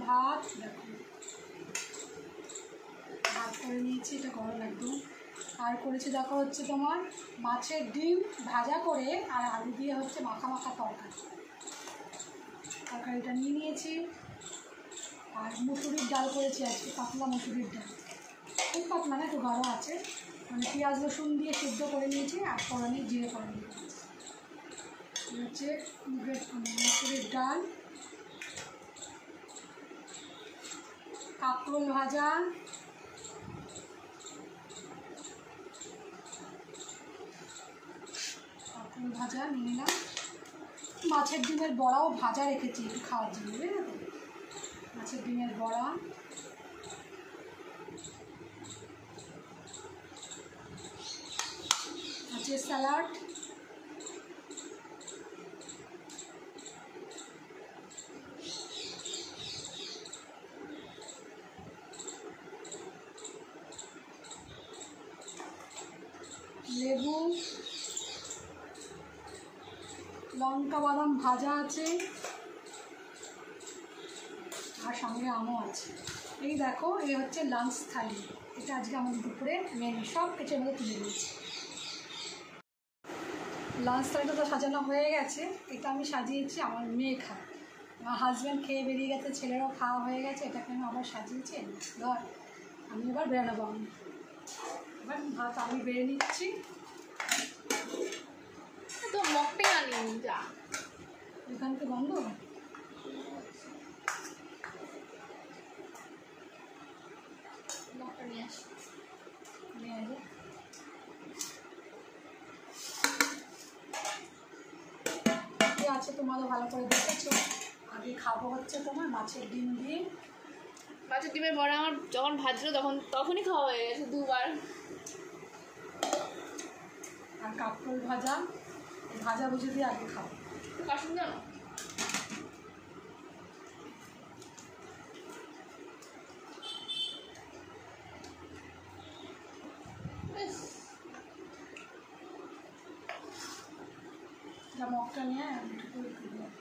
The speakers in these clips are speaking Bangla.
ভাত, দেখো ভাত করে নিয়েছি, এটা গরম একদম। আর করেছি দেখো হচ্ছে তোমার মাছের ডিম ভাজা করে আর আলু দিয়ে হচ্ছে মাখা মাখা তরকারিটা নিয়ে নিয়েছি। আর মুসুরির ডাল করেছি আজকে, পাতলা মুসুরির ডাল, খুব পাতলা না, একটু গাঢ় আছে, মানে পেঁয়াজ রসুন দিয়ে সিদ্ধ করে নিয়েছি আর ফোড়নে জিরে করে নিয়েছি। হচ্ছে মুসুরির ডাল, কাঁকরোল ভাজা, নিয়ে নিলাম। মাছের ডিমের বড়াও ভাজা রেখেছি একটু খাওয়ার জন্য, বুঝলে তো, মাছের ডিমের বড়া, মাছের স্যালাড, লেবু, লঙ্কা বাদাম ভাজা আছে আর সঙ্গে আমও আছে। এই দেখো, এই হচ্ছে লাঞ্চ থালি, এটা আজকে আমাদের দুপুরে মেনু, সব কিছু আমাদের তুলে দিয়েছি। লাঞ্চ থালিটা তো সাজানো হয়ে গেছে, এটা আমি সাজিয়েছি আমার মেয়ে খায়, আমার হাজব্যান্ড খেয়ে বেরিয়ে গেছে, ছেলেরাও খাওয়া হয়ে গেছে, এটাকে আমি আবার সাজিয়েছি। ধর আমি এবার বেরোবো, এবার ভাত আমি বেড়ে নিচ্ছি। তো মকটে আনি যা, এখান থেকে বন্ধ মকটা নিয়ে আসি, নিয়ে আসে। আছে তোমারও ভালো করে দেখেছো। আগে খাবো হচ্ছে তোমার মাছের ডিম দিয়ে, মাছের ডিমের বড়া আমার যখন ভাজলো তখনই খাওয়া হয়ে গেছে দুবার। আর কাঁকরোল ভাজা, ভাজা ভুজি দিয়ে আগে খাও। কাশুন জানো যা মগটা নিয়ে একটু করে দিলাম।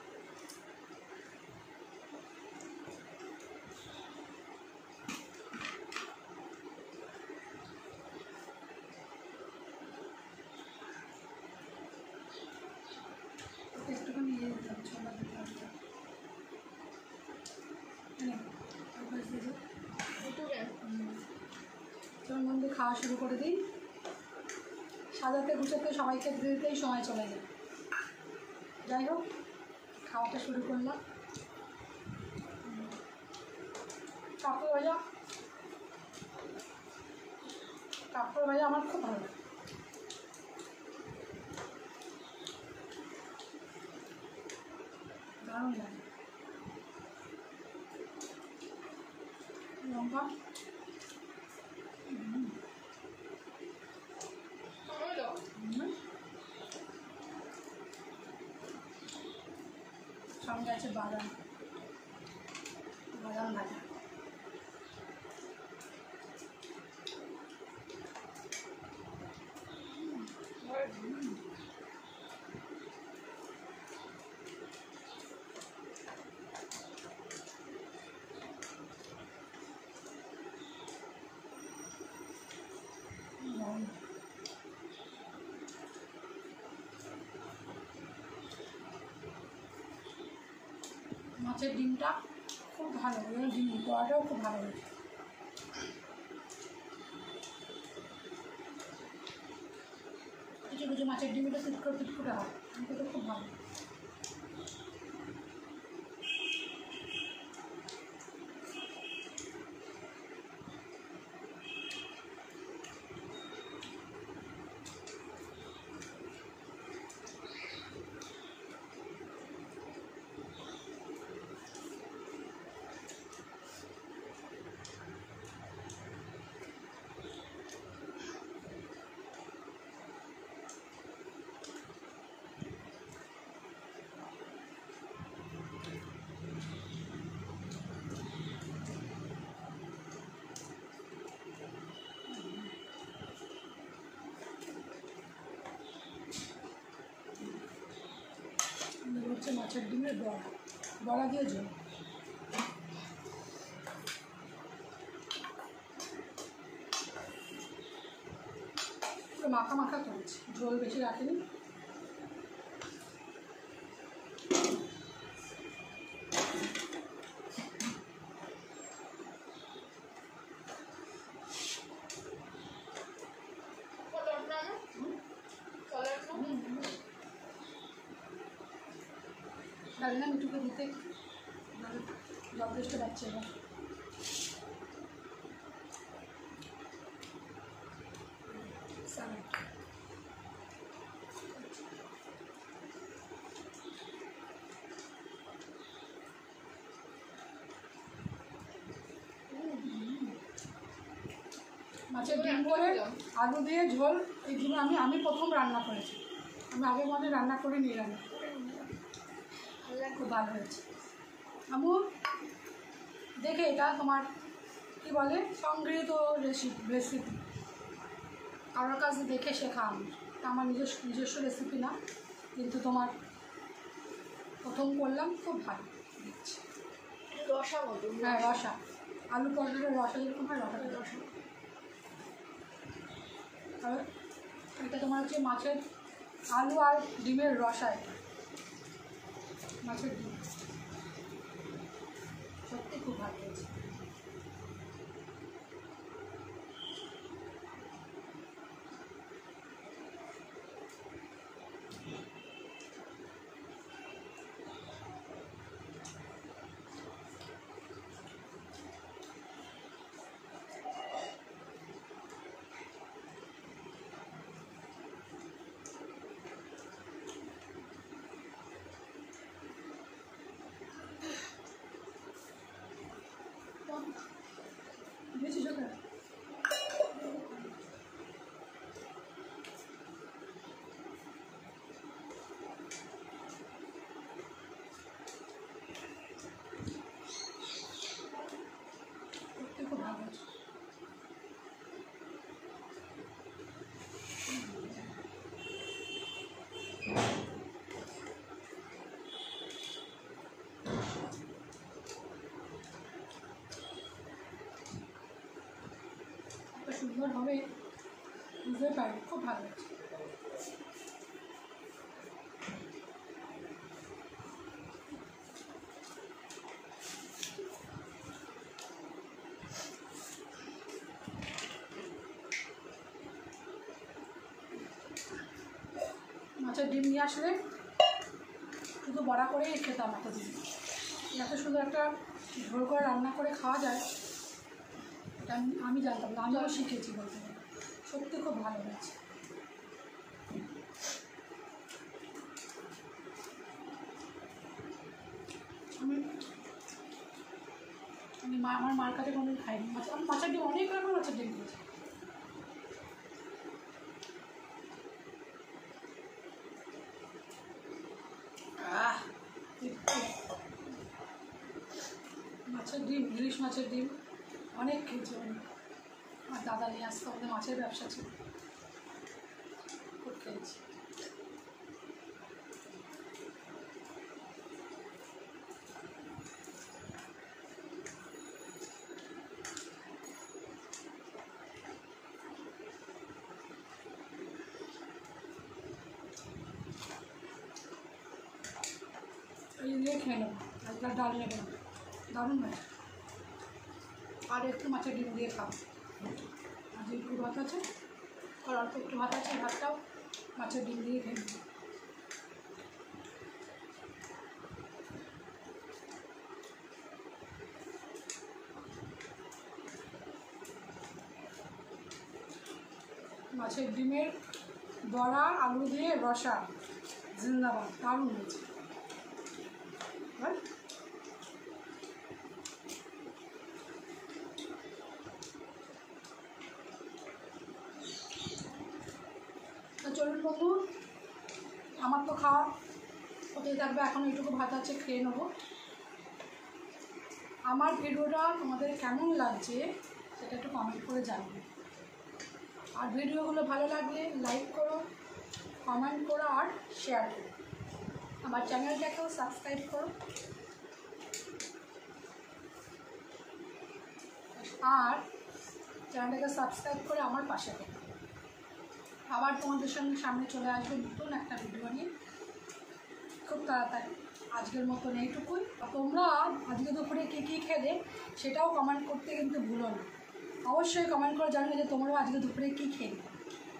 একটুখানি ইয়ে দিলাম, ছোলা দিলাম, তোর মধ্যে খাওয়া শুরু করে দিই। সাজাতে গুছাতে সবাইকে দিতে দিতেই সময় চলে যায়। যাই হোক, খাওয়াটা শুরু করলাম। কাঁকড় ভাজা আমার খুব ভালো লাগে, দারুণ লাগে। লঙ্কা সঙ্গে আছে বাদাম ভাজা। মাছের ডিমটা খুব ভালো, ডিম পোড়াটাও খুব ভালো হয়েছে। কিছু কিছু মাছের ডিমটা তিটকুটে হয়, কিন্তু তো খুব ভালো। হচ্ছে মাছের ডিমের বড়া দিয়ে ঝোল। পুরো মাখা মাখা করেছি, ঝোল বেশি রাখিনি। জানি না মিঠুকে দিতে যথেষ্ট পাচ্ছে এবার। স্যালাড মাছের ডিম করে আলু দিয়ে ঝোল, এই ডিম আমি প্রথম রান্না করেছি। আমি আগের মধ্যে রান্না করে নিয়ে রান্না খুব ভালো হয়েছে। আমি দেখে এটা তোমার কী বলে সংগৃহীত রেসিপি, কারোর কাছে দেখে শেখা। এটা আমার নিজস্ব রেসিপি না, কিন্তু তোমার প্রথম করলাম, খুব ভালো দিচ্ছি। রসা মতো, হ্যাঁ রসা, আলু পটলের রসা যেরকম হয় রসাটা রসা। আর এটা তোমার হচ্ছে মাছের আলু আর ডিমের রসা, এটা মাছের ডিম সত্যি খুব ভালো হয়েছে। দিয়েছি সেটা খুব ভালো হয়েছে। সুন্দর হবে বুঝতে পারি, খুব ভালো হয়েছে। মাছের ডিম নিয়ে আসলে শুধু বড়া করেই খেতাম এতদিন, এত সুন্দর একটা ঝোল করে রান্না করে খাওয়া যায় এটা আমি জানতাম না, আমিও শিখেছি বলতে গেলে। সত্যি খুব ভালো হয়েছে। আমি আমার মার কাছে কোনোদিন খাইনি মাছ। আমি মাছের ডিম অনেক রকম মাছের ডিম খেয়েছি। মাছের ডিম, ইলিশ মাছের ডিম অনেক খেয়েছি অনেক। আমার দাদা নিয়ে আসতো, আমাদের মাছের ব্যবসা ছিল, খুব খেয়েছি। এই দিয়ে খেয়ে নেবো, আজকাল ডাল নেবে না, দারুণ হয়। আর একটু মাছের ডিম দিয়ে খাবো। আজ একটু ভাত আছে আর অল্প একটু ভাত আছে, ভাতটাও মাছের ডিম দিয়ে খেয়ে নেবো। মাছের ডিমের বড়া আলু দিয়ে রসা, জিন্দাবাদ, দারুণ হয়েছে। চলুন বন্ধু, আমার তো খাওয়া হতেই থাকবে, এখন এইটুকু ভাত আছে, খেয়ে নেবো। আমার ভিডিওটা তোমাদের কেমন লাগছে সেটা একটু কমেন্ট করে জানাবে। আর ভিডিওগুলো ভালো লাগলে লাইক করো, কমেন্ট করো আর শেয়ার করো। আমার চ্যানেলটাকেও সাবস্ক্রাইব করো। আর চ্যানেলটাকে সাবস্ক্রাইব করে আমার পাশে থাকো। আবার তোমাদের সঙ্গে সামনে চলে আসবো নতুন একটা ভিডিও নিয়ে খুব তাড়াতাড়ি। আজকের মতন এইটুকুই। তোমরা আজকে দুপুরে কী কী খেলে সেটাও কমেন্ট করতে কিন্তু ভুলো না। অবশ্যই কমেন্ট করে জানবে যে তোমরাও আজকে দুপুরে কী খেলে,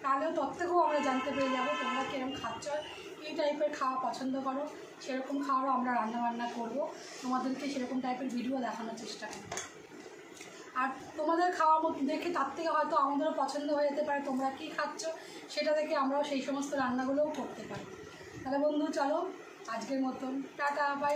তাহলেও তথ্যকেও আমরা জানতে পেরে যাবো তোমরা কীরকম খাচ্ছ, কী টাইপের খাওয়া পছন্দ করো, সেরকম খাওয়ারও আমরা রান্নাবান্না করবো, তোমাদেরকে সেরকম টাইপের ভিডিও দেখানোর চেষ্টা করবো। আর তোমাদের খাওয়ার মতো দেখে তার থেকে হয়তো আমাদেরও পছন্দ হয়ে যেতে পারে তোমরা কী খাচ্ছ, সেটা দেখে আমরাও সেই সমস্ত রান্নাগুলোও করতে পারি। তাহলে বন্ধু চলো আজকের মতন টাটা বাই।